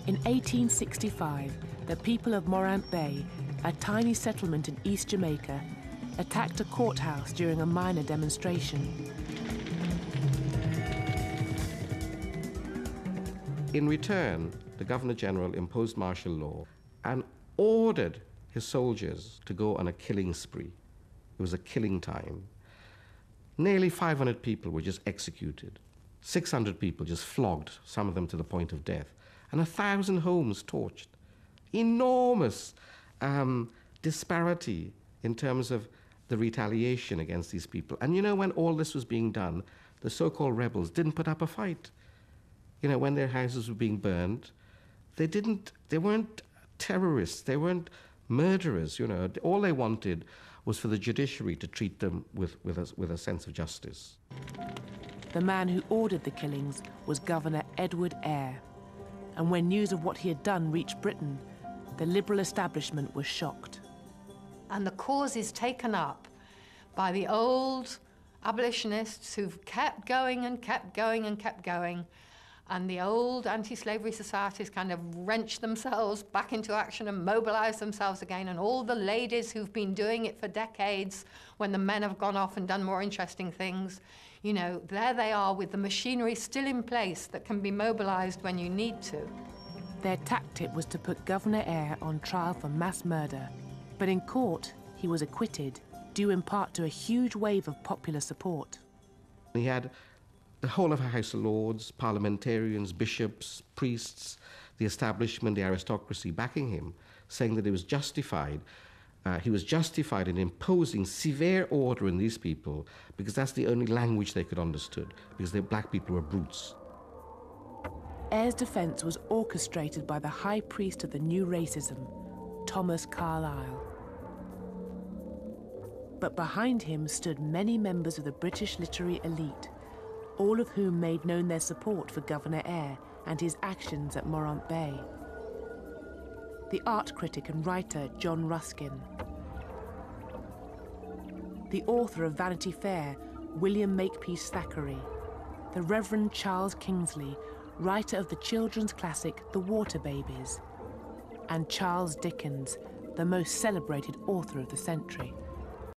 In 1865, the people of Morant Bay, a tiny settlement in East Jamaica, attacked a courthouse during a minor demonstration. In return, the Governor-General imposed martial law and ordered his soldiers to go on a killing spree. It was a killing time. Nearly 500 people were just executed. 600 people just flogged, some of them to the point of death. And 1,000 homes torched. Enormous disparity in terms of the retaliation against these people. And you know, when all this was being done, the so-called rebels didn't put up a fight. You know, when their houses were being burned, they weren't terrorists, they weren't murderers, you know. All they wanted was for the judiciary to treat them with a sense of justice. The man who ordered the killings was Governor Edward Eyre. And when news of what he had done reached Britain, the liberal establishment was shocked. And the cause is taken up by the old abolitionists who've kept going and kept going and kept going. And the old anti-slavery societies kind of wrench themselves back into action and mobilize themselves again. And all the ladies who've been doing it for decades, when the men have gone off and done more interesting things, you know, there they are with the machinery still in place that can be mobilized when you need to. Their tactic was to put Governor Eyre on trial for mass murder. But in court, he was acquitted, due in part to a huge wave of popular support. He had the whole of the House of Lords, parliamentarians, bishops, priests, the establishment, the aristocracy backing him, saying that he was justified in imposing severe order on these people because that's the only language they could understand, because the black people were brutes. Eyre's defense was orchestrated by the high priest of the new racism, Thomas Carlyle. But behind him stood many members of the British literary elite, all of whom made known their support for Governor Eyre and his actions at Morant Bay. The art critic and writer John Ruskin, the author of Vanity Fair, William Makepeace Thackeray, the Reverend Charles Kingsley, writer of the children's classic The Water Babies, and Charles Dickens, the most celebrated author of the century.